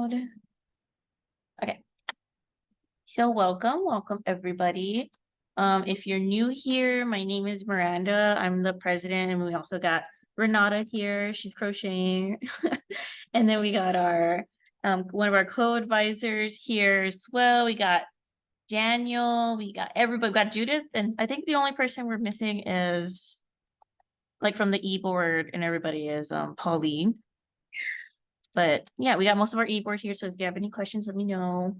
loud. Okay, so welcome everybody. If you're new here, my name is Miranda. I'm the president, and we also got Renata here. She's crocheting. And then we got our one of our co-advisors here as well. We got Daniel, we got everybody, we got Judith, and I think the only person we're missing is like from the e-board and everybody is Pauline. But yeah, we got most of our e-board here. So if you have any questions, let me know.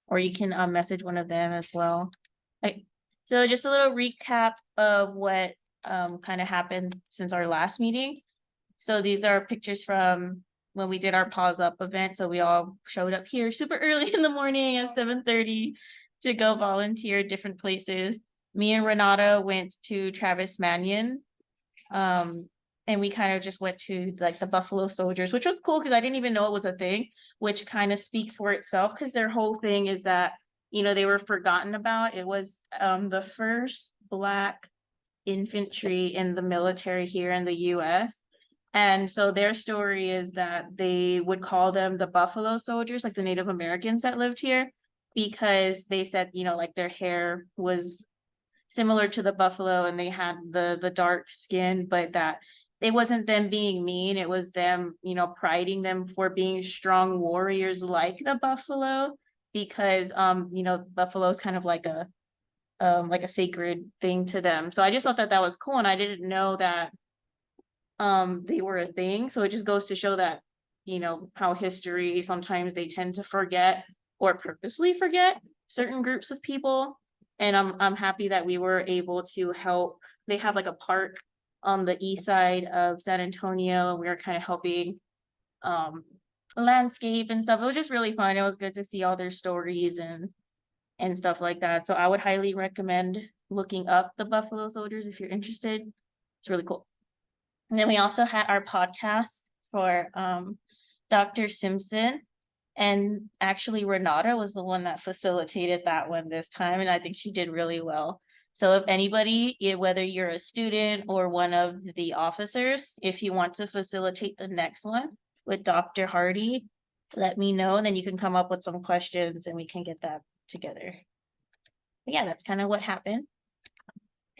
Or you can message one of them as well. Okay. So just a little recap of what kind of happened since our last meeting. So these are pictures from when we did our Pause Up event. So we all showed up here super early in the morning at 7:30 to go volunteer at different places. Me and Renata went to Travis Manion. And we kind of just went to like the Buffalo Soldiers, which was cool because I didn't even know it was a thing, which kind of speaks for itself because their whole thing is that, you know, they were forgotten about. It was the first Black infantry in the military here in the US. And so their story is that they would call them the Buffalo Soldiers, like the Native Americans that lived here, because they said, you know, like their hair was similar to the buffalo and they had the dark skin, but that it wasn't them being mean, it was them, you know, priding them for being strong warriors like the buffalo, because you know, buffalo is kind of like a sacred thing to them. So I just thought that that was cool, and I didn't know that they were a thing. So it just goes to show that, you know, how history sometimes they tend to forget or purposely forget certain groups of people. And I'm happy that we were able to help. They have like a park on the east side of San Antonio, and we were kind of helping landscape and stuff. It was just really fun. It was good to see all their stories and stuff like that. So I would highly recommend looking up the Buffalo Soldiers if you're interested. It's really cool. And then we also had our podcast for Dr. Simpson. And actually, Renata was the one that facilitated that one this time, and I think she did really well. So if anybody, whether you're a student or one of the officers, if you want to facilitate the next one with Dr. Hardy, let me know, and then you can come up with some questions and we can get that together. But yeah, that's kind of what happened.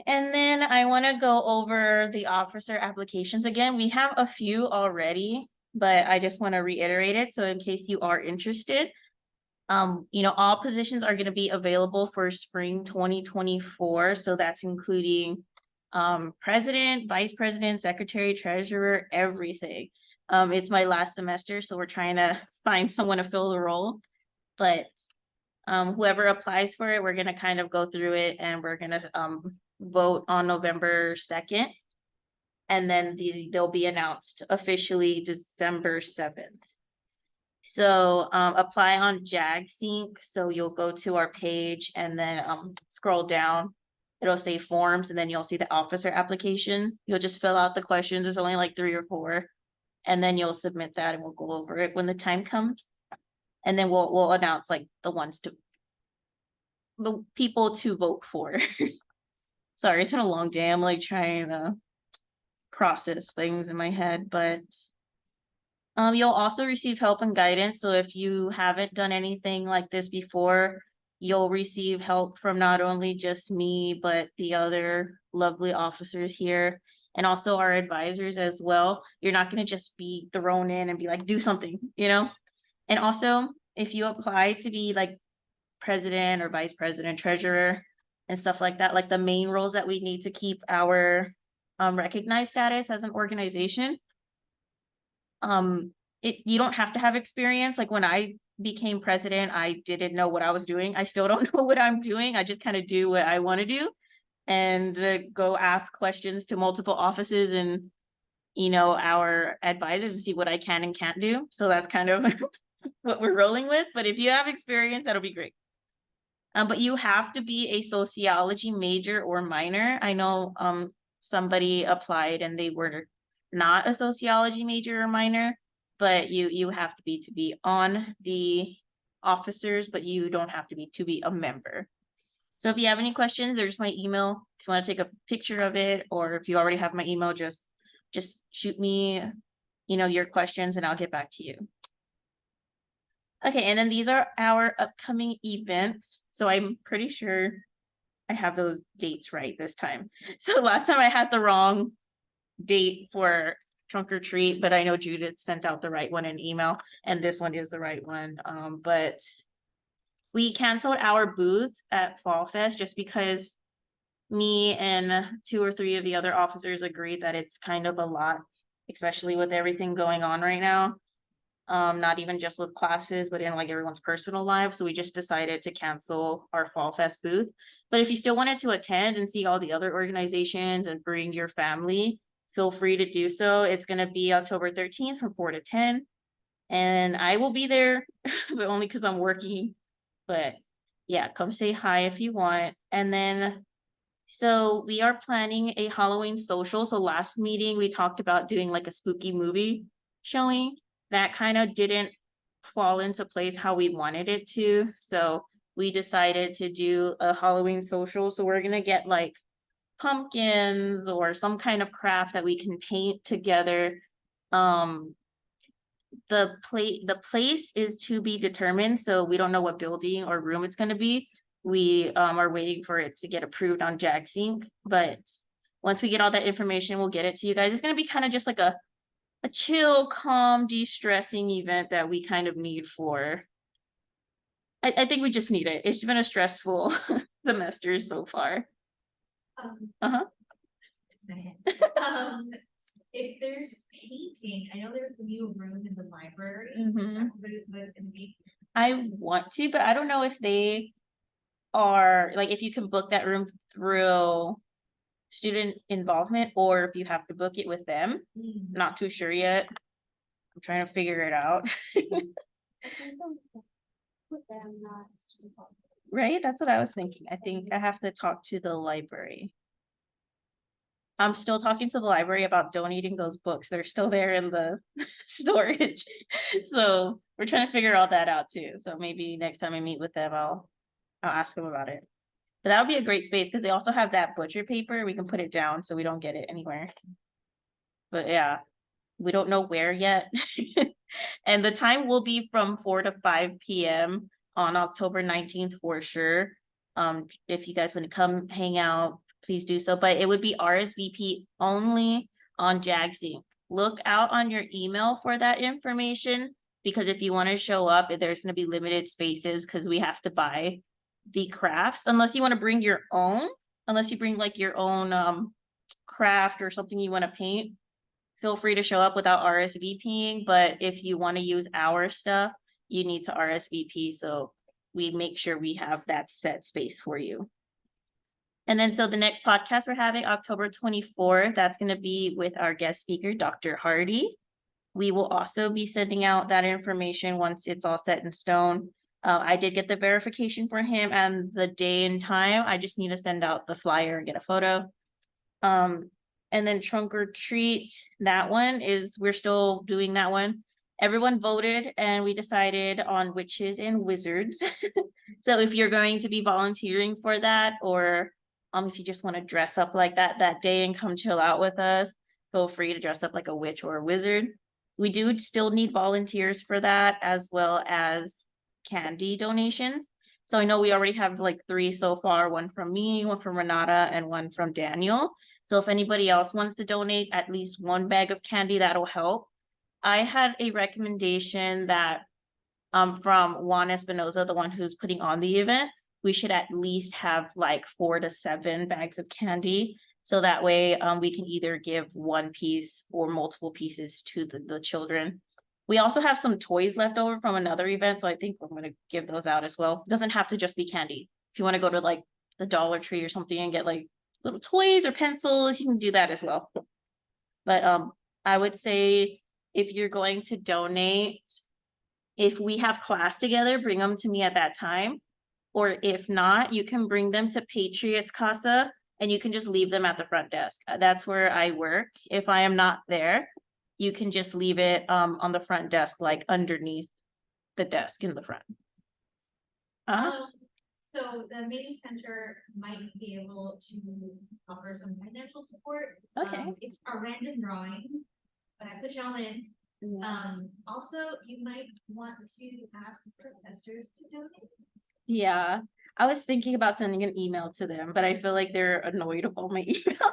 And then I want to go over the officer applications again. We have a few already, but I just want to reiterate it. So in case you are interested, you know, all positions are going to be available for spring 2024. So that's including president, vice president, secretary, treasurer, everything. It's my last semester, so we're trying to find someone to fill the role. But whoever applies for it, we're going to kind of go through it, and we're going to vote on November 2nd. And then they'll be announced officially December 7th. So apply on JagSync. So you'll go to our page and then scroll down. It'll say forms, and then you'll see the officer application. You'll just fill out the questions. There's only like 3 or 4. And then you'll submit that, and we'll go over it when the time comes. And then we'll announce like the people to vote for. Sorry, it's been a long day. I'm like trying to process things in my head, but you'll also receive help and guidance. So if you haven't done anything like this before, you'll receive help from not only just me, but the other lovely officers here, and also our advisors as well. You're not going to just be thrown in and be like, do something, you know? And also, if you apply to be like president or vice president, treasurer, and stuff like that, like the main roles that we need to keep our recognized status as an organization, you don't have to have experience. Like when I became president, I didn't know what I was doing. I still don't know what I'm doing. I just kind of do what I want to do, and go ask questions to multiple offices and, you know, our advisors to see what I can and can't do. So that's kind of what we're rolling with. But if you have experience, that'll be great. But you have to be a sociology major or minor. I know somebody applied and they were not a sociology major or minor, but you have to be on the officers, but you don't have to be a member. So if you have any questions, there's my email. If you want to take a picture of it, or if you already have my email, just shoot me, you know, your questions and I'll get back to you. Okay, and then these are our upcoming events. So I'm pretty sure I have those dates right this time. So last time I had the wrong date for trunk or treat, but I know Judith sent out the right one in email, and this one is the right one. But we canceled our booth at Fall Fest just because me and 2 or 3 of the other officers agreed that it's kind of a lot, especially with everything going on right now. Not even just with classes, but in like everyone's personal lives. So we just decided to cancel our Fall Fest booth. But if you still wanted to attend and see all the other organizations and bring your family, feel free to do so. It's going to be October 13th from 4 to 10. And I will be there, but only because I'm working. But yeah, come say hi if you want. And then, so we are planning a Halloween social. So last meeting, we talked about doing like a spooky movie showing. That kind of didn't fall into place how we wanted it to. So we decided to do a Halloween social. So we're going to get like pumpkins or some kind of craft that we can paint together. Um, the place is to be determined, so we don't know what building or room it's going to be. We are waiting for it to get approved on JagSync, but once we get all that information, we'll get it to you guys. It's going to be kind of just like a chill, calm, de-stressing event that we kind of need for. I think we just need it. It's been a stressful semester so far. Uh-huh. It's my head. If there's painting, I know there's the new room in the library. Is that what it's gonna be? I want to, but I don't know if they are like if you can book that room through student involvement or if you have to book it with them. Not too sure yet. I'm trying to figure it out. Right? That's what I was thinking. I think I have to talk to the library. I'm still talking to the library about donating those books. They're still there in the storage. So we're trying to figure all that out too. So maybe next time I meet with them, I'll ask them about it. But that would be a great space because they also have that butcher paper. We can put it down so we don't get it anywhere. But yeah, we don't know where yet. And the time will be from 4 to 5 p.m. on October 19th for sure. If you guys want to come hang out, please do so. But it would be RSVP only on JagSync. Look out on your email for that information because if you want to show up, there's going to be limited spaces because we have to buy the crafts unless you want to bring your own, unless you bring like your own craft or something you want to paint. Feel free to show up without RSVPing, but if you want to use our stuff, you need to RSVP so we make sure we have that set space for you. And then so the next podcast we're having October 24th, that's going to be with our guest speaker, Dr. Hardy. We will also be sending out that information once it's all set in stone. I did get the verification for him and the day and time. I just need to send out the flyer and get a photo. And then trunk or treat, that one is, we're still doing that one. Everyone voted and we decided on witches and wizards. So if you're going to be volunteering for that, or if you just want to dress up like that day and come chill out with us, feel free to dress up like a witch or a wizard. We do still need volunteers for that, as well as candy donations. So I know we already have like 3 so far, one from me, one from Renata, and one from Daniel. So if anybody else wants to donate at least 1 bag of candy, that'll help. I had a recommendation that from Juan Espinoza, the one who's putting on the event, we should at least have like 4 to 7 bags of candy. So that way we can either give 1 piece or multiple pieces to the children. We also have some toys left over from another event, so I think we're going to give those out as well. It doesn't have to just be candy. If you want to go to like the Dollar Tree or something and get like little toys or pencils, you can do that as well. But I would say if you're going to donate, if we have class together, bring them to me at that time. Or if not, you can bring them to Patriots Casa and you can just leave them at the front desk. That's where I work. If I am not there, you can just leave it on the front desk, like underneath the desk in the front. So the meeting center might be able to offer some financial support. Okay. It's a random drawing, but I put y'all in. Also, you might want to ask professors to donate. Yeah, I was thinking about sending an email to them, but I feel like they're annoyed of all my emails.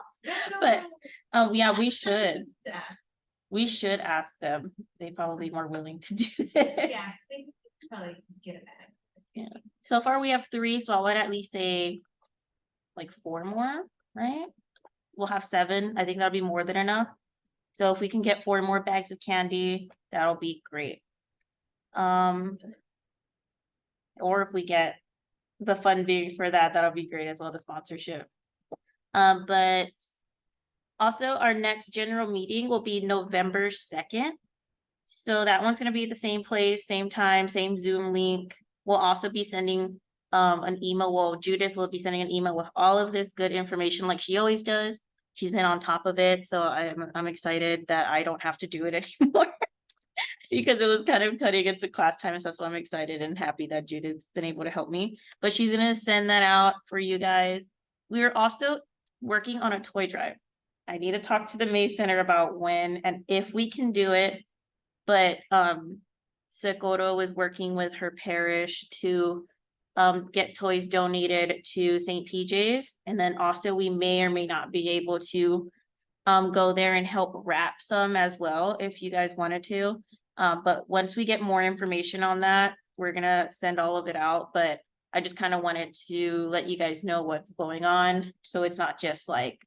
But yeah, we should. We should ask them. They probably more willing to do it. Yeah, they probably get it back. Yeah. So far we have 3, so I would at least say like 4 more, right? We'll have 7. I think that'll be more than enough. So if we can get 4 more bags of candy, that'll be great. Or if we get the funding for that, that'll be great as well, the sponsorship. But also our next general meeting will be November 2nd. So that one's gonna be the same place, same time, same Zoom link. We'll also be sending an email. Well, Judith will be sending an email with all of this good information like she always does. She's been on top of it, so I'm excited that I don't have to do it anymore because it was kind of cutting into class time and stuff. So I'm excited and happy that Judith's been able to help me. But she's gonna send that out for you guys. We are also working on a toy drive. I need to talk to the May Center about when and if we can do it. But Socorro was working with her parish to get toys donated to St. PJ's. And then also we may or may not be able to go there and help wrap some as well if you guys wanted to. But once we get more information on that, we're gonna send all of it out. But I just kind of wanted to let you guys know what's going on. So it's not just like,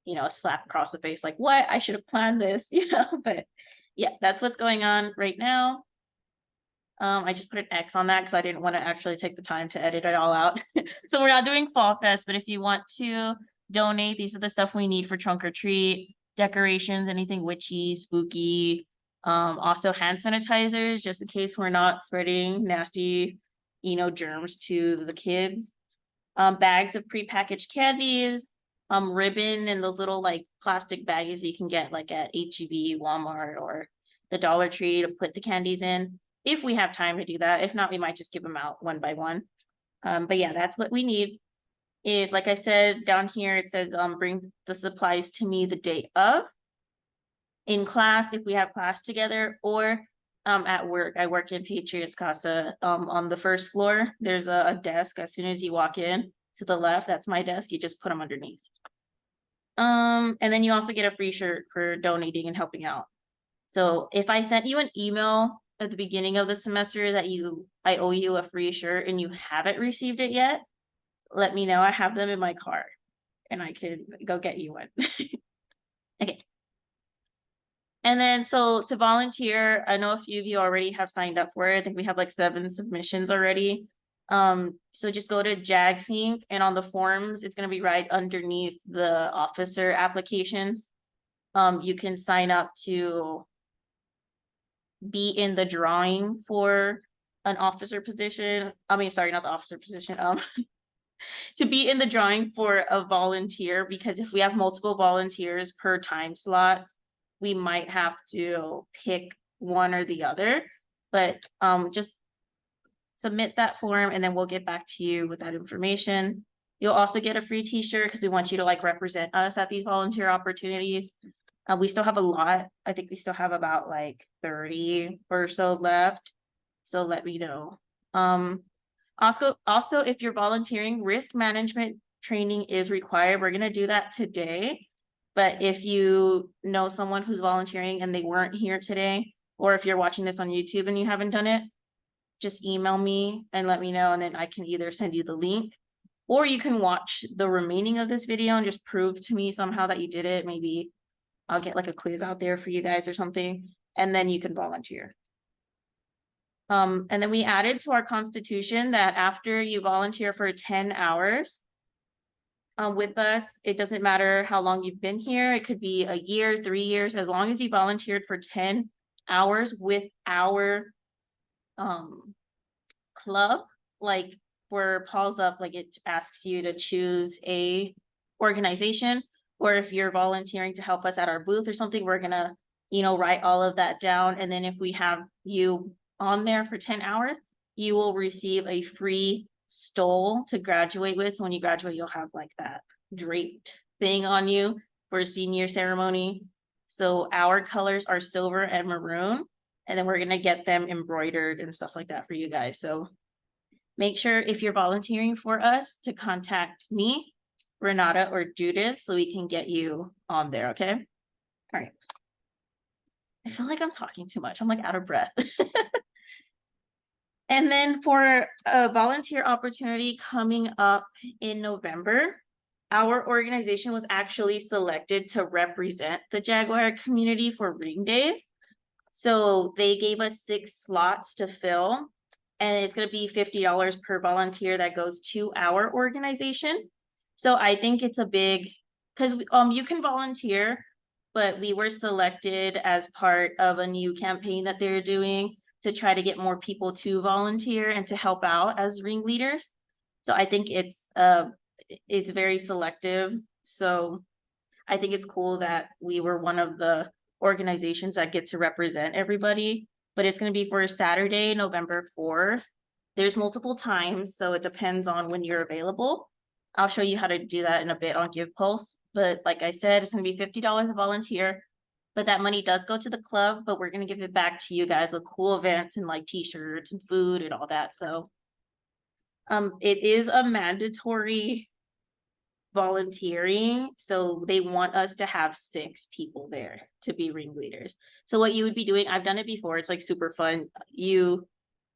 you know, a slap across the face, like, what? I should have planned this, you know, but yeah, that's what's going on right now. I just put an X on that because I didn't want to actually take the time to edit it all out. So we're not doing Fall Fest, but if you want to donate, these are the stuff we need for trunk or treat, decorations, anything witchy, spooky. Also hand sanitizers, just in case we're not spreading nasty, you know, germs to the kids. Bags of prepackaged candies, ribbon and those little like plastic baggies you can get like at HEB, Walmart, or the Dollar Tree to put the candies in. If we have time to do that. If not, we might just give them out one by one. But yeah, that's what we need. If, like I said, down here, it says, bring the supplies to me the day of. In class, if we have class together, or at work. I work in Patriots Casa. On the first floor, there's a desk. As soon as you walk in to the left, that's my desk. You just put them underneath. And then you also get a free shirt for donating and helping out. So if I sent you an email at the beginning of the semester that I owe you a free shirt and you haven't received it yet, let me know. I have them in my car and I can go get you one. Okay. And then so to volunteer, I know a few of you already have signed up for it. I think we have like 7 submissions already. So just go to JAGSync and on the forms, it's gonna be right underneath the officer applications. You can sign up to be in the drawing for an officer position. I mean, sorry, not the officer position. To be in the drawing for a volunteer, because if we have multiple volunteers per time slot, we might have to pick one or the other. But just submit that form and then we'll get back to you with that information. You'll also get a free t-shirt because we want you to like represent us at these volunteer opportunities. We still have a lot. I think we still have about like 30 or so left. So let me know. Also, if you're volunteering, risk management training is required. We're gonna do that today. But if you know someone who's volunteering and they weren't here today, or if you're watching this on YouTube and you haven't done it, just email me and let me know, and then I can either send you the link, or you can watch the remaining of this video and just prove to me somehow that you did it. Maybe I'll get like a quiz out there for you guys or something, and then you can volunteer. And then we added to our constitution that after you volunteer for 10 hours with us, it doesn't matter how long you've been here. It could be a year, 3 years, as long as you volunteered for 10 hours with our club, like where Paul's up, like it asks you to choose a organization, or if you're volunteering to help us at our booth or something, we're gonna, you know, write all of that down. And then if we have you on there for 10 hours, you will receive a free stole to graduate with. So when you graduate, you'll have like that draped thing on you for a senior ceremony. So our colors are silver and maroon, and then we're gonna get them embroidered and stuff like that for you guys. So make sure if you're volunteering for us to contact me, Renata, or Judith so we can get you on there, okay? All right. I feel like I'm talking too much. I'm like out of breath. And then for a volunteer opportunity coming up in November, our organization was actually selected to represent the Jaguar community for Ring Days. So they gave us 6 slots to fill, and it's going to be $50 per volunteer that goes to our organization. So I think it's a big, because you can volunteer, but we were selected as part of a new campaign that they're doing to try to get more people to volunteer and to help out as ringleaders. So I think it's very selective. So I think it's cool that we were one of the organizations that get to represent everybody, but it's going to be for Saturday, November 4th. There's multiple times, so it depends on when you're available. I'll show you how to do that in a bit on Give Pulse. But like I said, it's going to be $50 a volunteer, but that money does go to the club, but we're going to give it back to you guys with cool events and like t-shirts and food and all that. So it is a mandatory volunteering, so they want us to have 6 people there to be ringleaders. So what you would be doing, I've done it before, it's like super fun. You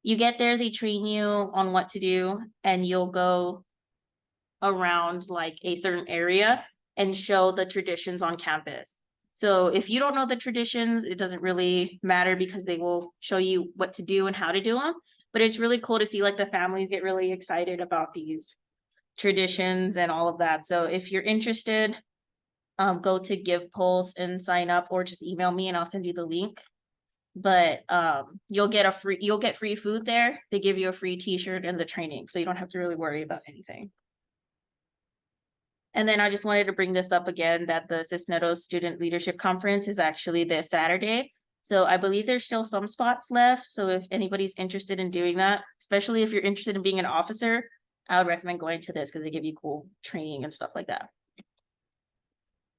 get there, they train you on what to do, and you'll go around like a certain area and show the traditions on campus. So if you don't know the traditions, it doesn't really matter because they will show you what to do and how to do them. But it's really cool to see like the families get really excited about these traditions and all of that. So if you're interested, go to Give Pulse and sign up, or just email me and I'll send you the link. But you'll get free food there. They give you a free t-shirt and the training, so you don't have to really worry about anything. And then I just wanted to bring this up again, that the Cisneros Student Leadership Conference is actually this Saturday. So I believe there's still some spots left. So if anybody's interested in doing that, especially if you're interested in being an officer, I would recommend going to this because they give you cool training and stuff like that.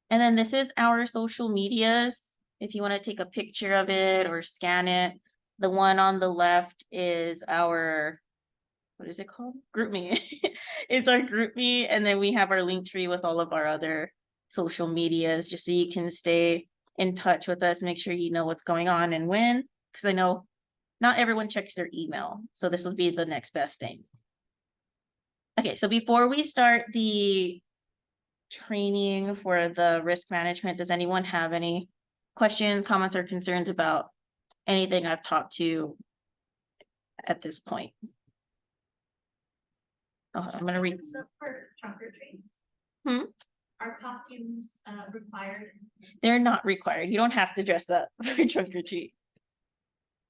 And then this is our social medias. If you want to take a picture of it or scan it, the one on the left is our, what is it called? GroupMe. It's our GroupMe, and then we have our link tree with all of our other social medias, just so you can stay in touch with us, make sure you know what's going on and when, because I know not everyone checks their email, so this will be the next best thing. Okay, so before we start the training for the risk management, does anyone have any questions, comments, or concerns about anything I've talked to at this point? Oh, I'm gonna read. So for trunk or treat. Are costumes required? They're not required. You don't have to dress up for trunk or treat.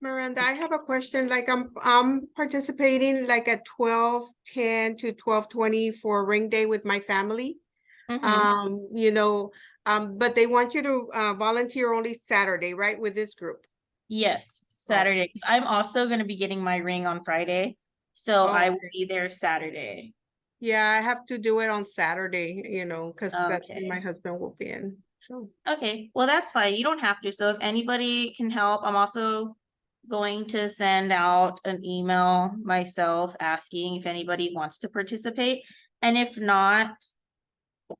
Miranda, I have a question. Like I'm participating like at 12:10 to 12:20 for ring day with my family. But they want you to volunteer only Saturday, right? With this group. Yes, Saturday. 'Cause I'm also gonna be getting my ring on Friday, so I will be there Saturday. Yeah, I have to do it on Saturday, because that's when Okay. my husband will be in. So Okay, well, that's fine. You don't have to. So if anybody can help, I'm also going to send out an email myself asking if anybody wants to participate. And if not,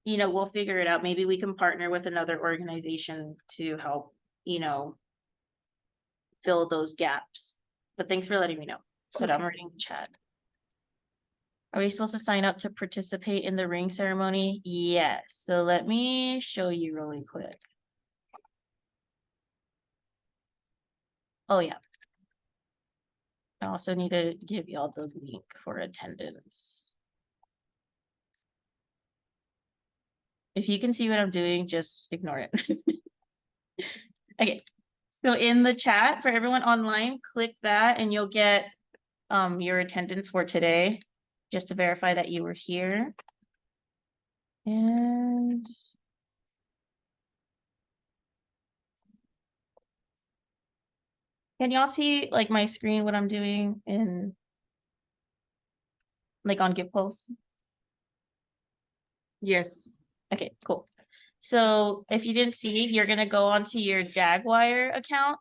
we'll figure it out. Maybe we can partner with another organization to help, fill those gaps. But thanks for letting me know. But I'm reading the chat. Are we supposed to sign up to participate in the ring ceremony? Yes. So let me show you really quick. Oh, yeah. I also need to give y'all the link for attendance. If you can see what I'm doing, just ignore it. Okay. So in the chat for everyone online, click that and you'll get your attendance for today, just to verify that you were here. And can y'all see like my screen, what I'm doing in like on Give Pulse? yes. Okay, cool. So if you didn't see, you're gonna go onto your Jaguar account,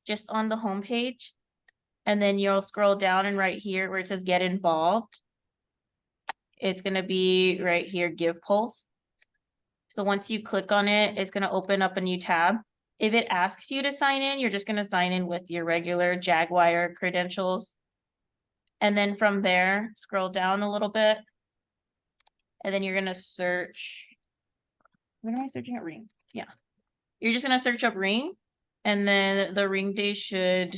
just on the homepage. And then you'll scroll down and right here where it says get involved. It's gonna be right here, give pulse. So once you click on it, it's gonna open up a new tab. If it asks you to sign in, you're just gonna sign in with your regular Jaguar credentials. And then from there, scroll down a little bit. And then you're gonna search. What am I searching at ring? Yeah. You're just gonna search up ring, and then the ring day should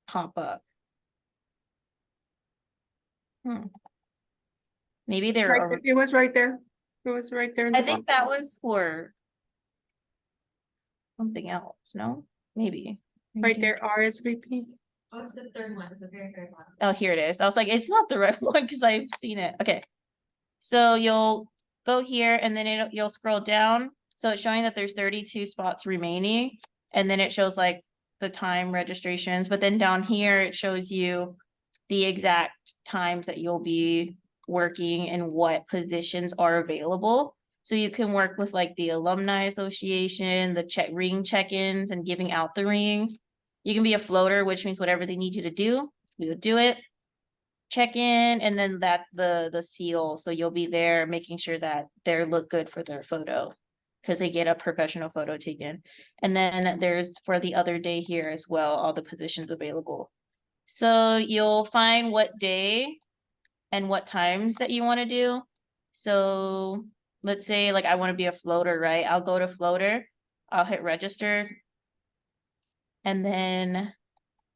pop up. Maybe It's they're right already. there. It was right there. It was right there in the I bottom. think that was for something else, no? Maybe. Right there, RSVP. Oh, it's the third one, the very third one. Oh, here it is. I was like, it's not the right one because I've seen it. Okay. So you'll go here and then you'll scroll down. So it's showing that there's 32 spots remaining. And then it shows like the time registrations. But then down here, it shows you the exact times that you'll be working and what positions are available. So you can work with like the alumni association, the ring check-ins and giving out the rings. You can be a floater, which means whatever they need you to do, you'll do it. Check in, and then that's the seal. So you'll be there making sure that they look good for their photo because they get a professional photo taken. And then there's for the other day here as well, all the positions available. So you'll find what day and what times that you want to do. So let's say like I want to be a floater, right? I'll go to floater, I'll hit register, and then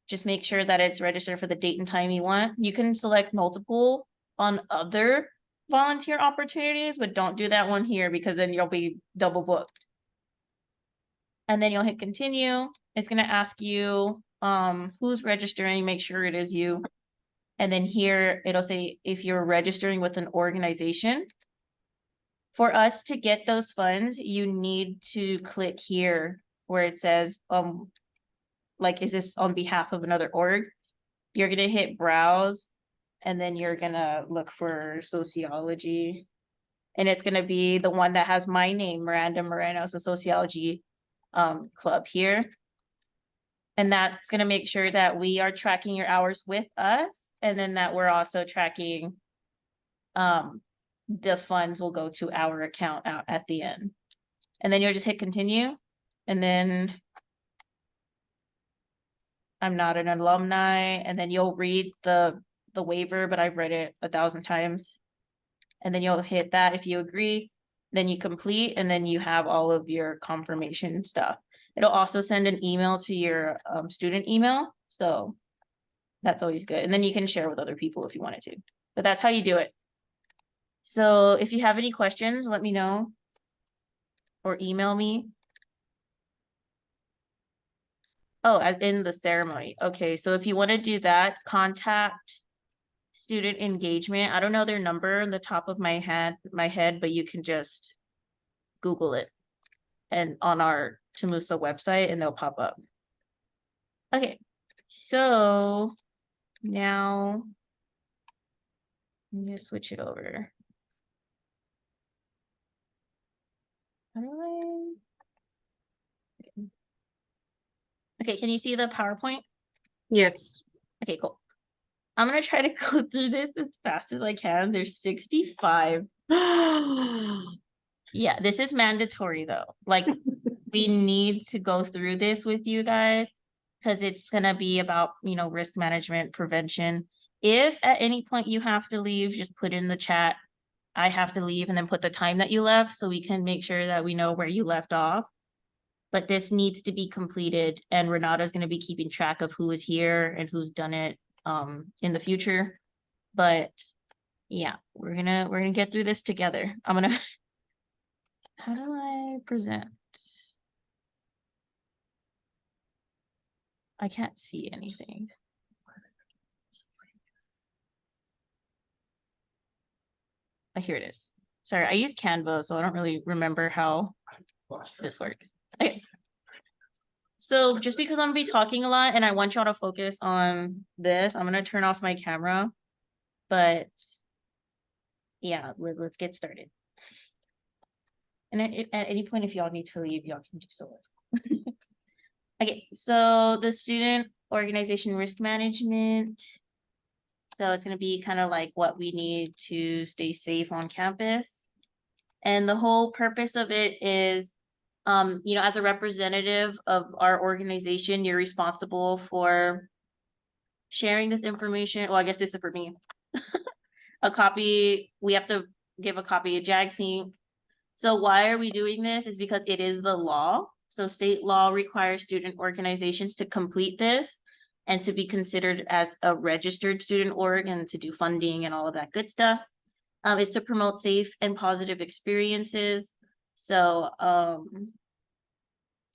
just make sure that it's registered for the date and time you want. You can select multiple on other volunteer opportunities, but don't do that one here because then you'll be double booked. And then you'll hit continue. It's gonna ask you who's registering, make sure it is you. And then here it'll say if you're registering with an organization. For us to get those funds, you need to click here where it says like, is this on behalf of another org? You're gonna hit browse, and then you're gonna look for sociology. And it's gonna be the one that has my name, Miranda Moreno, so sociology club here. And that's gonna make sure that we are tracking your hours with us, and then that we're also tracking the funds will go to our account out at the end. And then you'll just hit continue, and then I'm not an alumni, and then you'll read the waiver, but I've read it 1,000 times. And then you'll hit that if you agree, then you complete, and then you have all of your confirmation stuff. It'll also send an email to your student email, so that's always good. And then you can share with other people if you wanted to, but that's how you do it. So if you have any questions, let me know or email me. Oh, as in the ceremony. Okay, so if you want to do that, contact student engagement. I don't know their number in the top of my head, but you can just Google it and on our Tamusa website and they'll pop up. Okay, so now I'm gonna switch it over. How do I? Okay, can you see the PowerPoint? Yes. Okay, cool. I'm gonna try to go through this as fast as I can. There's 65. Yeah, this is mandatory though. Like we need to go through this with you guys because it's gonna be about, risk management, prevention. If at any point you have to leave, just put in the chat, I have to leave, and then put the time that you left so we can make sure that we know where you left off. But this needs to be completed, and Renata's gonna be keeping track of who is here and who's done it in the future. But yeah, we're gonna get through this together. I'm gonna how do I present? I can't see anything. Oh, here it is. Sorry, I use Canva, so I don't really remember how this works. Okay. So just because I'm gonna be talking a lot and I want y'all to focus on this, I'm gonna turn off my camera. But yeah, let's get started. And at any point, if y'all need to leave, y'all can do so. Okay, so the student organization risk management. So it's gonna be kind of like what we need to stay safe on campus. And the whole purpose of it is, you know, as a representative of our organization, you're responsible for sharing this information. Well, I guess this is for me. A copy, we have to give a copy of JAGSync. So why are we doing this? Is because it is the law. So state law requires student organizations to complete this and to be considered as a registered student org and to do funding and all of that good stuff. Is to promote safe and positive experiences. So,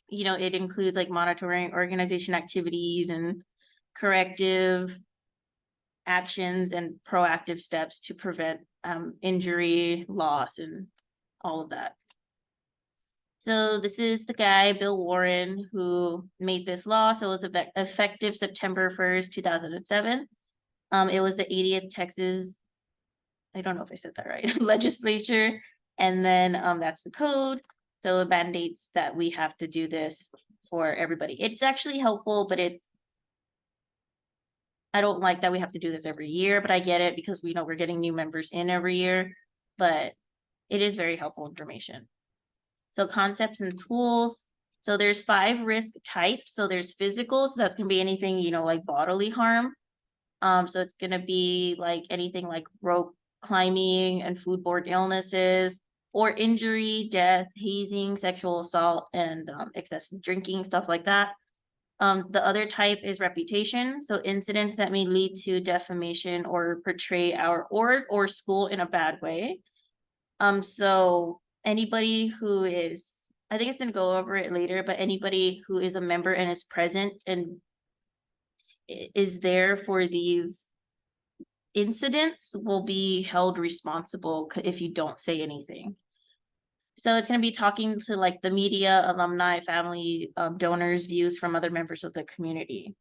you know, it includes like monitoring organization activities and corrective actions and proactive steps to prevent injury, loss, and all of that. So this is the guy, Bill Warren, who made this law. So it was effective September 1st, 2007. It was the 80th Texas, I don't know if I said that right, legislature. And then that's the code. So it mandates that we have to do this for everybody. It's actually helpful, but I don't like that we have to do this every year, but I get it because we know we're getting new members in every year, but it is very helpful information. So concepts and tools. So there's 5 risk types. So there's physical, so that's gonna be anything, you know, like bodily harm. So it's gonna be like anything like rope climbing and foodborne illnesses, or injury, death, hazing, sexual assault, and excessive drinking, stuff like that. The other type is reputation. So incidents that may lead to defamation or portray our org or school in a bad way. So anybody who is, I think it's gonna go over it later, but anybody who is a member and is present and is there for these incidents will be held responsible if you don't say anything. So it's going to be talking to like the media, alumni, family, donors, views from other members of the community.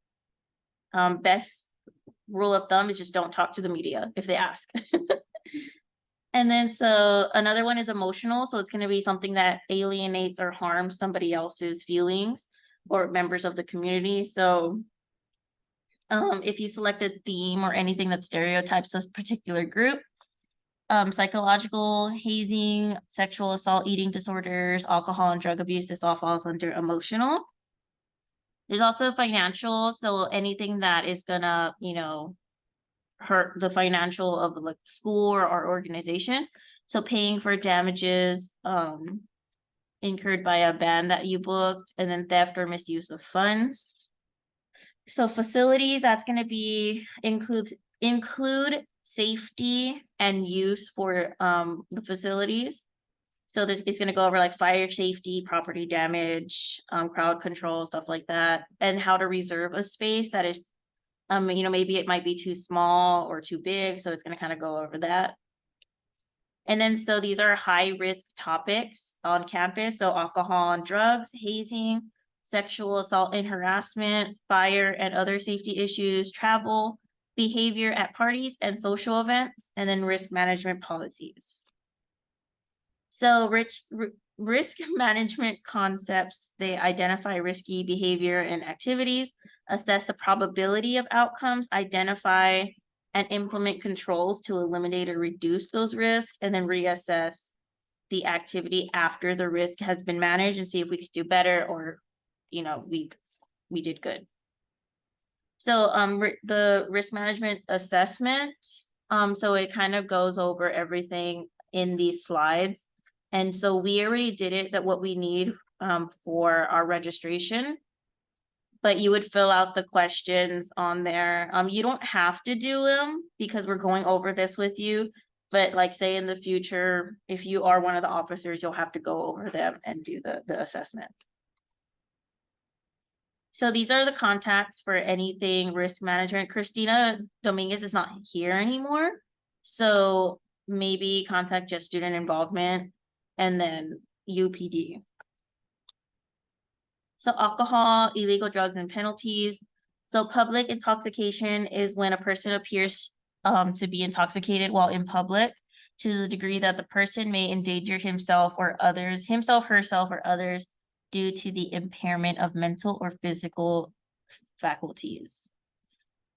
Best rule of thumb is just don't talk to the media if they ask. And then so another one is emotional. So it's going to be something that alienates or harms somebody else's feelings or members of the community. So if you select a theme or anything that stereotypes a particular group, psychological, hazing, sexual assault, eating disorders, alcohol and drug abuse, this all falls under emotional. There's also financial, so anything that is gonna, you know, hurt the financial of like school or our organization. So paying for damages incurred by a ban that you booked, and then theft or misuse of funds. So facilities, that's gonna be include safety and use for the facilities. So this is gonna go over like fire safety, property damage, crowd control, stuff like that, and how to reserve a space that is, you know, maybe it might be too small or too big, so it's gonna kind of go over that. And then so these are high risk topics on campus, so alcohol and drugs, hazing, sexual assault and harassment, fire and other safety issues, travel, behavior at parties and social events, and then risk management policies. So risk management concepts, they identify risky behavior and activities, assess the probability of outcomes, identify and implement controls to eliminate or reduce those risks, and then reassess the activity after the risk has been managed and see if we could do better or, you know, we did good. So the risk management assessment, so it kind of goes over everything in these slides. And so we already did it, that what we need for our registration, but you would fill out the questions on there. You don't have to do them because we're going over this with you, but like say in the future, if you are one of the officers, you'll have to go over them and do the assessment. So these are the contacts for anything risk management. Christina Dominguez is not here anymore. So maybe contact just student involvement and then UPD. So alcohol, illegal drugs and penalties. So public intoxication is when a person appears to be intoxicated while in public. to the degree that the person may endanger himself, herself, or others due to the impairment of mental or physical faculties.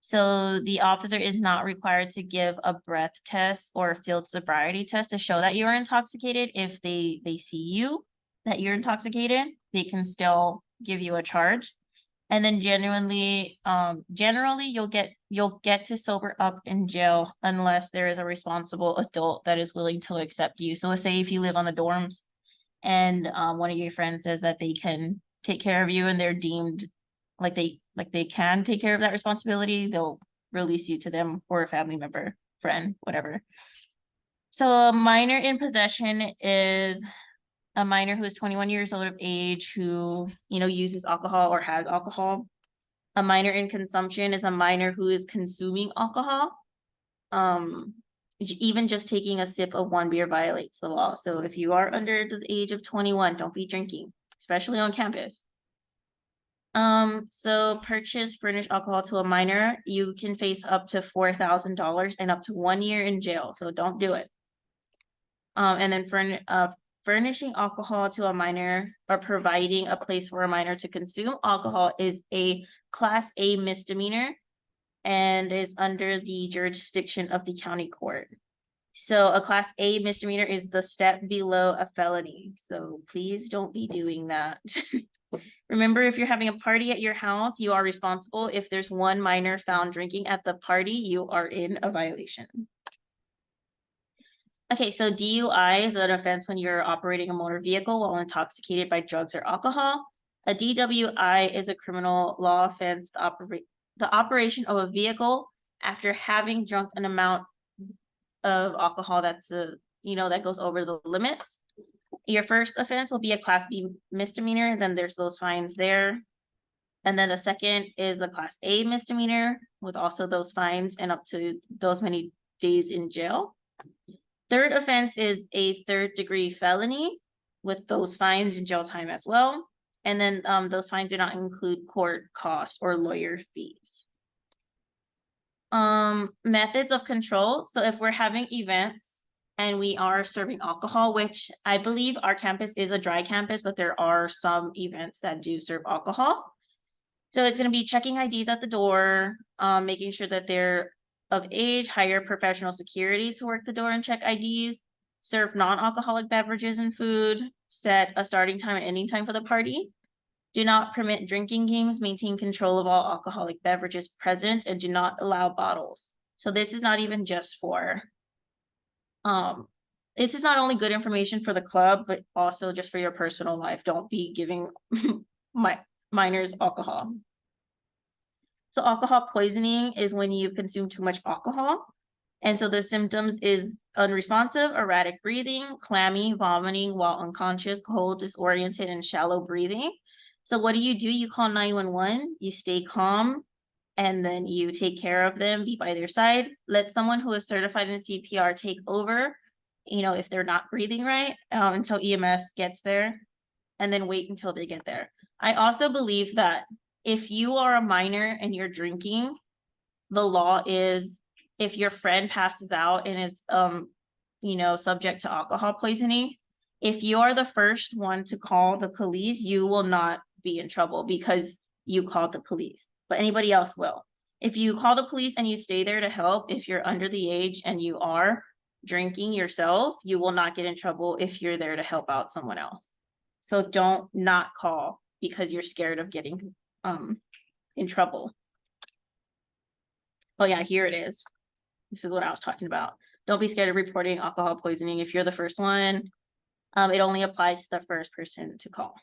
So the officer is not required to give a breath test or a field sobriety test to show that you're intoxicated. If they see you that you're intoxicated, they can still give you a charge. And then generally you'll get to sober up in jail unless there is a responsible adult that is willing to accept you. So let's say if you live on the dorms and one of your friends says that they can take care of you and they're deemed like they can take care of that responsibility, they'll release you to them or a family member, friend, whatever. So a minor in possession is a minor who is 21 years old of age who, uses alcohol or has alcohol. A minor in consumption is a minor who is consuming alcohol. Even just taking a sip of one beer violates the law. So if you are under the age of 21, don't be drinking, especially on campus. So furnish alcohol to a minor, you can face up to $4,000 and up to 1 year in jail. So don't do it. And then furnishing alcohol to a minor or providing a place for a minor to consume alcohol is a Class A misdemeanor and is under the jurisdiction of the county court. So a Class A misdemeanor is the step below a felony. So please don't be doing that. Remember, if you're having a party at your house, you are responsible. If there's one minor found drinking at the party, you are in a violation. Okay, so DUI is an offense when you're operating a motor vehicle while intoxicated by drugs or alcohol. A DWI is a criminal law offense, the operation of a vehicle after having drunk an amount of alcohol that's that goes over the limits. Your first offense will be a Class B misdemeanor, then there's those fines there. And then the second is a Class A misdemeanor with also those fines and up to those many days in jail. Third offense is a third-degree felony with those fines and jail time as well. And then those fines do not include court costs or lawyer fees. Methods of control. So if we're having events and we are serving alcohol, which I believe our campus is a dry campus, but there are some events that do serve alcohol. So it's going to be checking IDs at the door, making sure that they're of age, hire professional security to work the door and check IDs, serve non-alcoholic beverages and food, set a starting time and ending time for the party. Do not permit drinking games, maintain control of all alcoholic beverages present, and do not allow bottles. So this is not even just for, it is not only good information for the club, but also just for your personal life. Don't be giving minors alcohol. So alcohol poisoning is when you've consumed too much alcohol. And so the symptoms is unresponsive, erratic breathing, clammy, vomiting while unconscious, cold, disoriented, and shallow breathing. So what do? You call 911, you stay calm, and then you take care of them, be by their side. Let someone who is certified in CPR take over, if they're not breathing right, until EMS gets there, and then wait until they get there. I also believe that if you are a minor and you're drinking, the law is if your friend passes out and is subject to alcohol poisoning, if you are the first one to call the police, you will not be in trouble because you called the police, but anybody else will. If you call the police and you stay there to help, if you're under the age and you are drinking yourself, you will not get in trouble if you're there to help out someone else. So don't not call because you're scared of getting in trouble. Oh yeah, here it is. This is what I was talking about. Don't be scared of reporting alcohol poisoning if you're the first one. It only applies to the first person to call.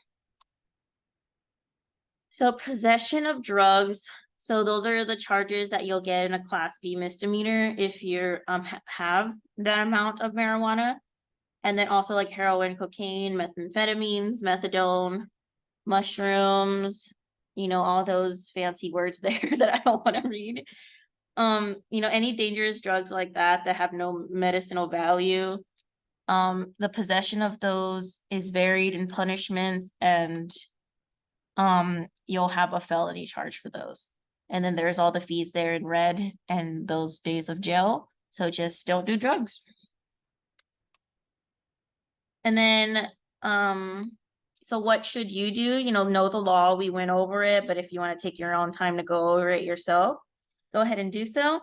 So possession of drugs. So those are the charges that you'll get in a Class B misdemeanor if you have that amount of marijuana. And then also like heroin, cocaine, methamphetamines, methadone, mushrooms, all those fancy words there that I don't want to read. Any dangerous drugs like that have no medicinal value. The possession of those is varied in punishments, and you'll have a felony charge for those. And then there's all the fees there in red and those days of jail. So just don't do drugs. And then, so what should you do? You know the law, we went over it, but if you want to take your own time to go over it yourself, go ahead and do so.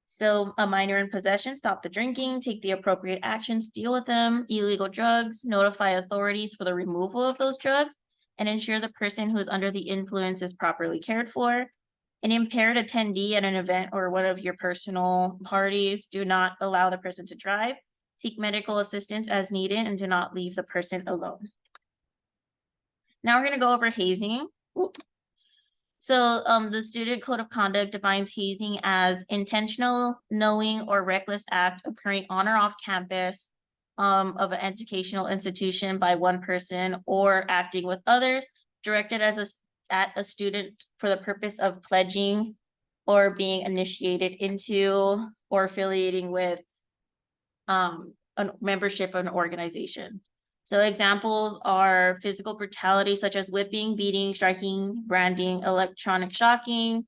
So a minor in possession, stop the drinking, take the appropriate actions, deal with them. Illegal drugs, notify authorities for the removal of those drugs, and ensure the person who is under the influence is properly cared for. An impaired attendee at an event or one of your personal parties, do not allow the person to drive. Seek medical assistance as needed and do not leave the person alone. Now we're going to go over hazing. Oop. So the Student Code of Conduct defines hazing as intentional, knowing, or reckless act occurring on or off campus of an educational institution by one person or acting with others directed at a student for the purpose of pledging or being initiated into or affiliating with a membership of an organization. So examples are physical brutality, such as whipping, beating, striking, branding, electronic shocking,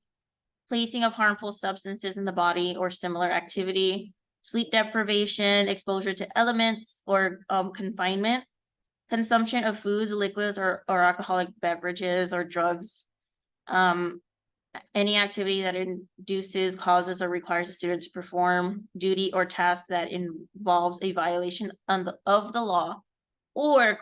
placing of harmful substances in the body or similar activity, sleep deprivation, exposure to elements or confinement, consumption of foods, liquids, or alcoholic beverages or drugs, any activity that induces, causes, or requires a student to perform duty or task that involves a violation of the law, or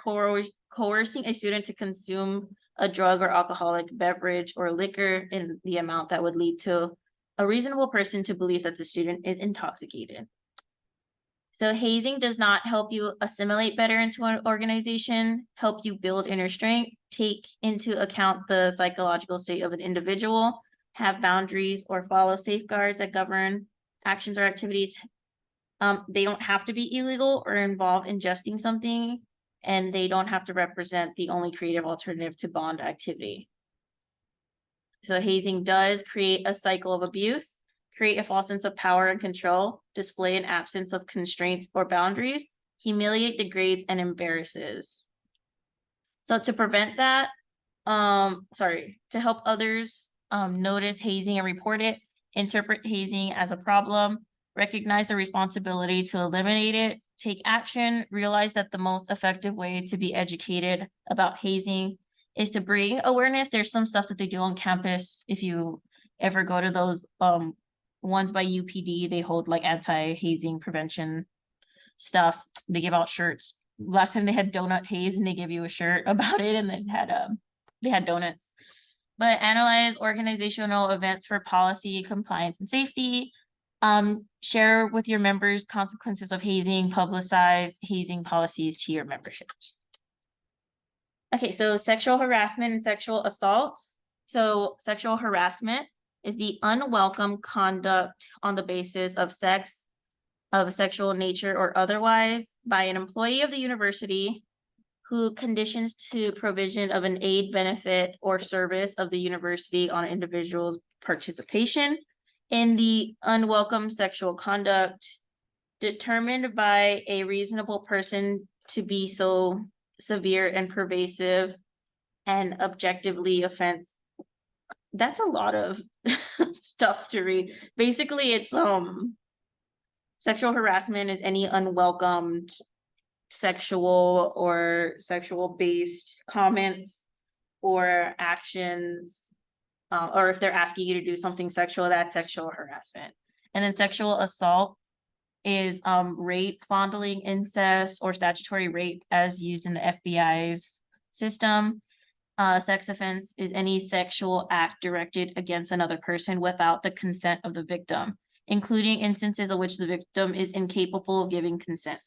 coercing a student to consume a drug or alcoholic beverage or liquor in the amount that would lead to a reasonable person to believe that the student is intoxicated. So hazing does not help you assimilate better into an organization, help you build inner strength, take into account the psychological state of an individual, have boundaries, or follow safeguards that govern actions or activities. They don't have to be illegal or involve ingesting something, and they don't have to represent the only creative alternative to bond activity. So hazing does create a cycle of abuse, create a false sense of power and control, display an absence of constraints or boundaries, humiliate, degrades, and embarrasses. So to prevent that, to help others notice hazing and report it, interpret hazing as a problem, recognize the responsibility to eliminate it, take action, realize that the most effective way to be educated about hazing is to bring awareness. There's some stuff that they do on campus. If you ever go to those ones by UPD, they hold like anti-hazing prevention stuff. They give out shirts. Last time they had donut haze and they give you a shirt about it, and they had donuts. But analyze organizational events for policy, compliance, and safety. Share with your members consequences of hazing, publicize hazing policies to your membership. Okay, so sexual harassment and sexual assault. So sexual harassment is the unwelcome conduct on the basis of sex, of sexual nature or otherwise by an employee of the university who conditions to provision of an aid, benefit, or service of the university on individuals' participation in the unwelcome sexual conduct determined by a reasonable person to be so severe and pervasive and objectively offensive. That's a lot of stuff to read. Basically, it's sexual harassment is any unwelcomed sexual or sexual based comments or actions, or if they're asking you to do something sexual, that's sexual harassment. And then sexual assault is rape, fondling, incest, or statutory rape as used in the FBI's system. Sex offense is any sexual act directed against another person without the consent of the victim, including instances in which the victim is incapable of giving consent.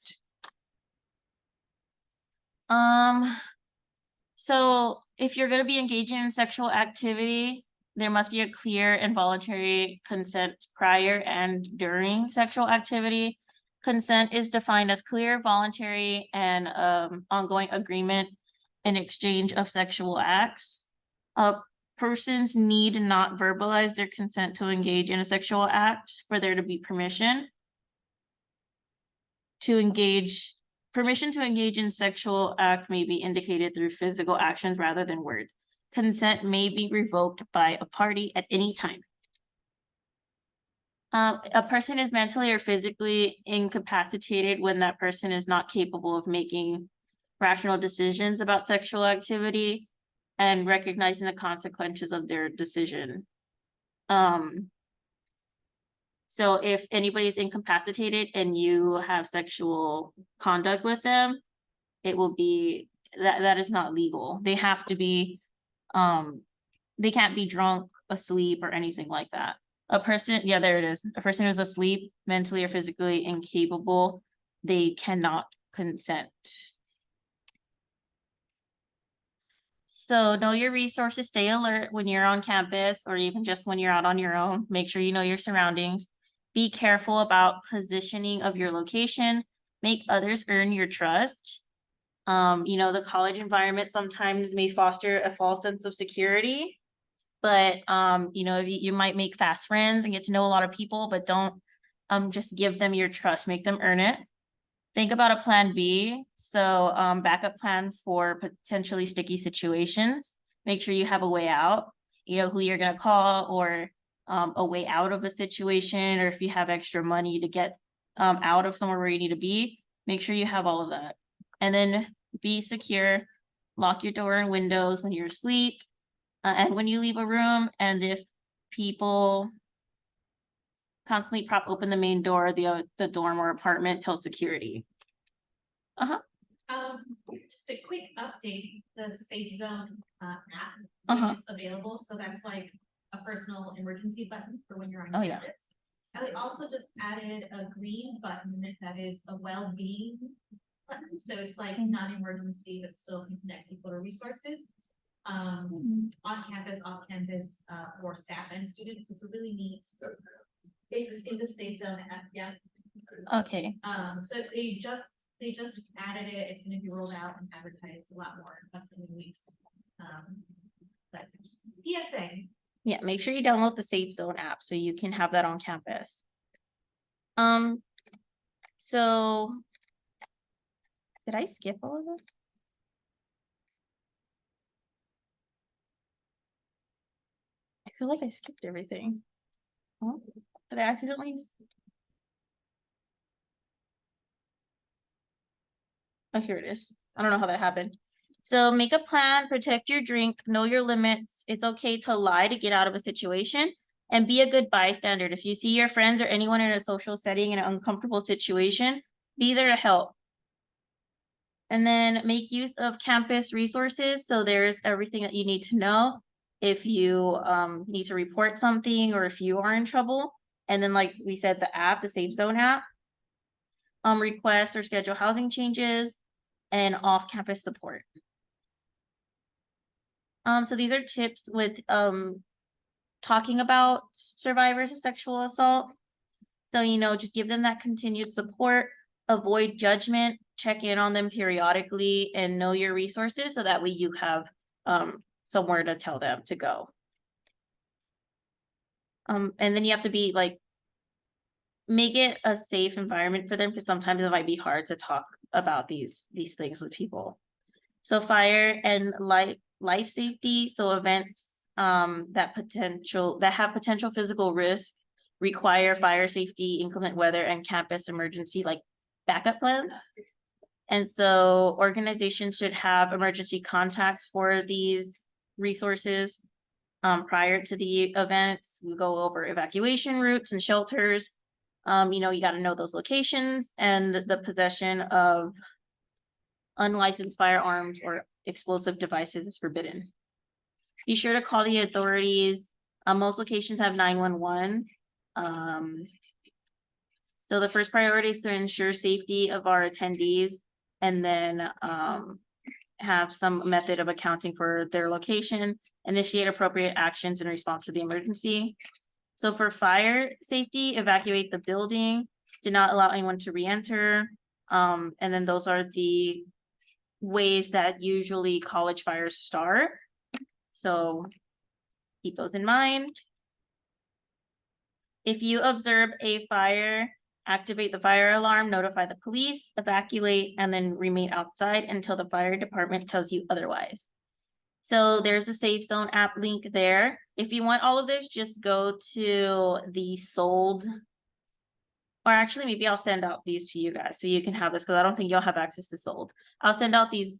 So if you're going to be engaging in sexual activity, there must be a clear and voluntary consent prior and during sexual activity. Consent is defined as clear, voluntary, and ongoing agreement in exchange of sexual acts. Persons need not verbalize their consent to engage in a sexual act for there to be permission to engage. Permission to engage in sexual act may be indicated through physical actions rather than words. Consent may be revoked by a party at any time. A person is mentally or physically incapacitated when that person is not capable of making rational decisions about sexual activity and recognizing the consequences of their decision. So if anybody's incapacitated and you have sexual conduct with them, it will be that is not legal. They have to be, they can't be drunk, asleep, or anything like that. A person, yeah, there it is. A person who's asleep, mentally or physically incapable, they cannot consent. So know your resources, stay alert when you're on campus or even just when you're out on your own. Make sure you know your surroundings. Be careful about positioning of your location. Make others earn your trust. The college environment sometimes may foster a false sense of security, but you might make fast friends and get to know a lot of people, but don't just give them your trust, make them earn it. Think about a plan B. So backup plans for potentially sticky situations. Make sure you have a way out, who you're gonna call, or a way out of a situation, or if you have extra money to get out of somewhere where you need to be, make sure you have all of that. And then be secure, lock your door and windows when you're asleep, and when you leave a room, and if people constantly prop open the main door of the dorm or apartment, tell security. Just a quick update, the Safe Zone app is available, so that's like a personal emergency button for when you're on campus. And they also just added a green button that is a well-being button, so it's like non-emergency, but still can connect people to resources. On campus, off campus, for staff and students. It's a really neat. It's in the Safe Zone app, yeah. Okay. So they just added it. It's going to be rolled out and advertised a lot more in upcoming weeks. But PSA. Yeah, make sure you download the Safe Zone app so you can have that on campus. So did I skip all of this? I feel like I skipped everything. Oh, did I accidentally? Oh, here it is. I don't know how that happened. So make a plan, protect your drink, know your limits. It's okay to lie to get out of a situation, and be a good bystander. If you see your friends or anyone in a social setting in an uncomfortable situation, be there to help. And then make use of campus resources. So there's everything that you need to know if you need to report something or if you are in trouble. And then, like we said, the app, the Safe Zone app, request or schedule housing changes, and off-campus support. So these are tips with talking about survivors of sexual assault. So, just give them that continued support, avoid judgment, check in on them periodically, and know your resources so that way you have somewhere to tell them to go. And then you have to be like, make it a safe environment for them, because sometimes it might be hard to talk about these things with people. So fire and life safety, so events that have potential physical risk require fire safety, inclement weather, and campus emergency like backup plans. And so organizations should have emergency contacts for these resources. Prior to the events, we go over evacuation routes and shelters. You got to know those locations, and the possession of unlicensed firearms or explosive devices is forbidden. Be sure to call the authorities. Most locations have 911. So the first priority is to ensure safety of our attendees, and then have some method of accounting for their location, initiate appropriate actions in response to the emergency. So for fire safety, evacuate the building, do not allow anyone to re-enter. And then those are the ways that usually college fires start. So keep those in mind. If you observe a fire, activate the fire alarm, notify the police, evacuate, and then remain outside until the fire department tells you otherwise. So there's a Safe Zone app link there. if you want all of this, just go to the sold. Or actually, maybe I'll send out these to you guys so you can have this, because I don't think you'll have access to sold. I'll send out these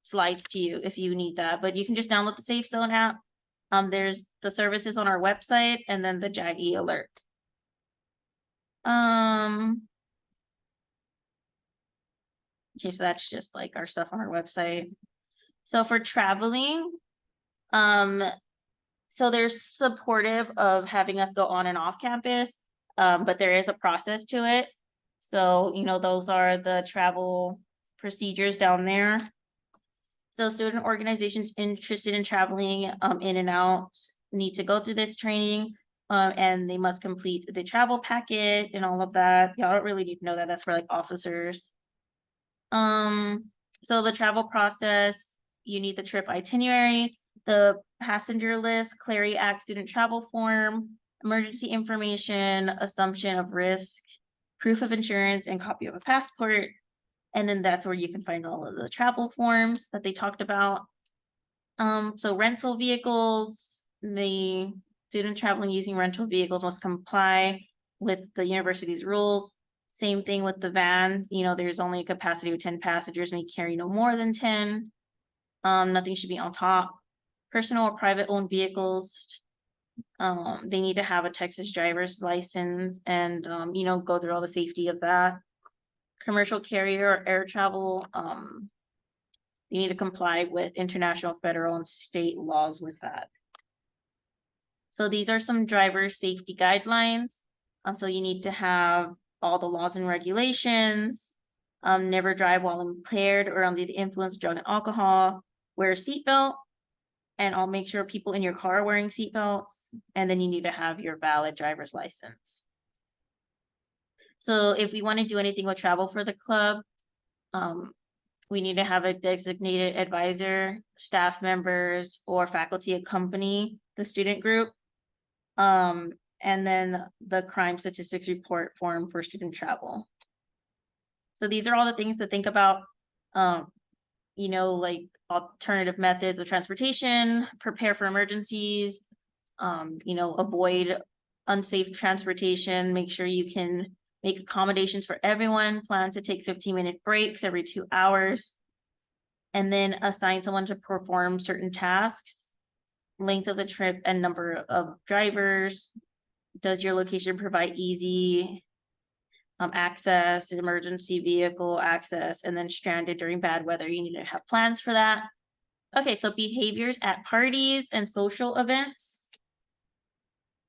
slides to you if you need that, but you can just download the Safe Zone app. There's the services on our website and then the JAG alert. Okay, so that's just like our stuff on our website. So for traveling, so they're supportive of having us go on and off campus, but there is a process to it. So, you know, those are the travel procedures down there. So student organizations interested in traveling in and out need to go through this training, and they must complete the travel packet and all of that. Y'all don't really need to know that. That's for like officers. So the travel process, you need the trip itinerary, the passenger list, Clary Act student travel form, emergency information, assumption of risk, proof of insurance, and copy of a passport. And then that's where you can find all of the travel forms that they talked about. So rental vehicles, the student traveling using rental vehicles must comply with the university's rules. Same thing with the vans, you know, there's only a capacity of 10 passengers, may carry no more than 10. Nothing should be on top. Personal or private owned vehicles, they need to have a Texas driver's license and, you know, go through all the safety of that. Commercial carrier or air travel, you need to comply with international, federal, and state laws with that. So these are some driver safety guidelines. So you need to have all the laws and regulations. Never drive while impaired or under the influence of drug and alcohol. Wear a seatbelt, and I'll make sure people in your car are wearing seatbelts. And then you need to have your valid driver's license. So if we want to do anything with travel for the club, we need to have a designated advisor, staff members, or faculty accompany the student group. And then the crime statistics report form for student travel. So these are all the things to think about, you know, like alternative methods of transportation, prepare for emergencies, you know, avoid unsafe transportation, make sure you can make accommodations for everyone, plan to take 15-minute breaks every 2 hours, and then assign someone to perform certain tasks, length of the trip and number of drivers. Does your location provide easy access, emergency vehicle access, and then stranded during bad weather? You need to have plans for that. Okay, so behaviors at parties and social events.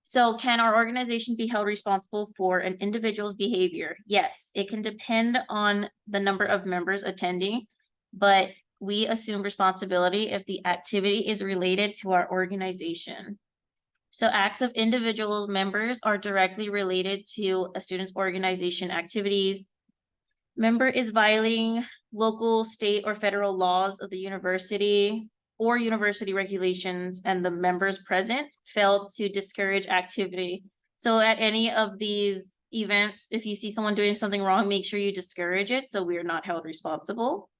So can our organization be held responsible for an individual's behavior? Yes, it can depend on the number of members attending, but we assume responsibility if the activity is related to our organization. So acts of individual members are directly related to a student's organization activities. Member is violating local, state, or federal laws of the university or university regulations, and the members present failed to discourage activity. So at any of these events, if you see someone doing something wrong, make sure you discourage it so we are not held responsible.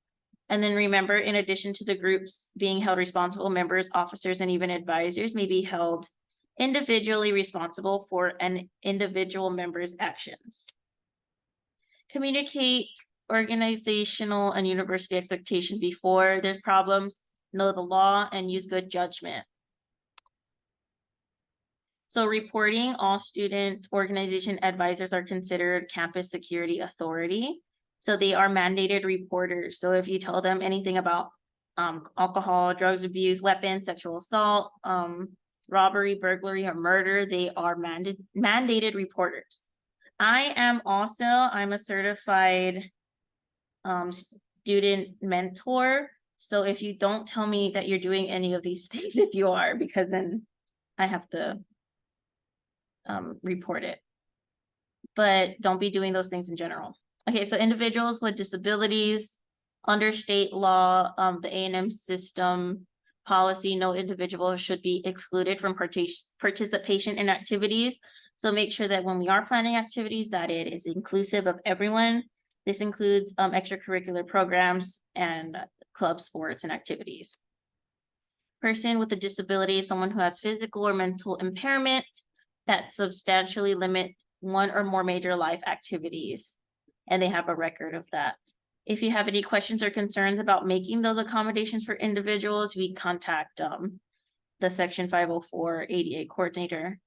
And then remember, in addition to the groups being held responsible, members, officers, and even advisors may be held individually responsible for an individual member's actions. Communicate organizational and university expectations before there's problems, know the law, and use good judgment. So reporting, all student organization advisors are considered campus security authority. So they are mandated reporters. So if you tell them anything about alcohol, drugs abuse, weapons, sexual assault, robbery, burglary, or murder, they are mandated reporters. I'm a certified student mentor. So if you don't tell me that you're doing any of these things, if you are, because then I have to report it. But don't be doing those things in general. Okay, so individuals with disabilities, under state law, the A&M system policy, no individual should be excluded from participation in activities. So make sure that when we are planning activities, that it is inclusive of everyone. This includes extracurricular programs and club sports and activities. person with a disability is someone who has physical or mental impairment that substantially limit one or more major life activities. And they have a record of that. If you have any questions or concerns about making those accommodations for individuals, we contact the Section 504 ADA coordinator.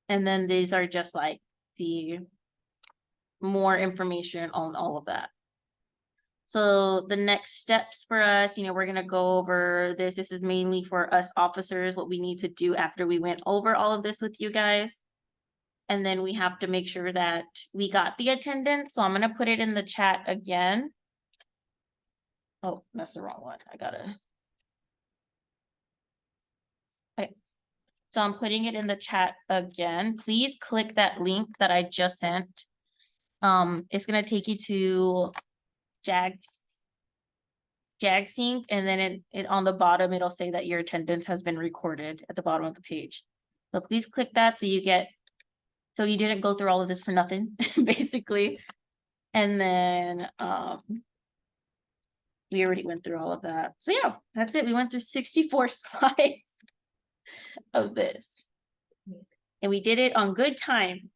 And then these are just like the more information on all of that. So the next steps for us, we're gonna go over this. This is mainly for us officers, what we need to do after we went over all of this with you guys. And then we have to make sure that we got the attendance. So I'm gonna put it in the chat again. Oh, that's the wrong one. I gotta. Okay. So I'm putting it in the chat again. Please click that link that I just sent. It's gonna take you to JagSync, and then it on the bottom, it'll say that your attendance has been recorded at the bottom of the page. So please click that so you didn't go through all of this for nothing, basically. And then we already went through all of that. So yeah, that's it. We went through 64 slides of this. And we did it on good time.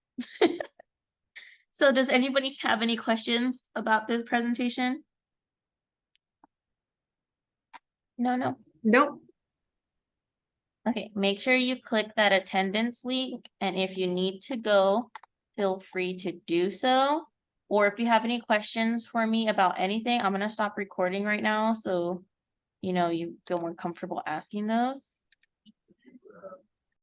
So does anybody have any questions about this presentation? No. Nope. Okay, make sure you click that attendance link, and if you need to go, feel free to do so. Or if you have any questions for me about anything, I'm gonna stop recording right now, so you feel more comfortable asking those.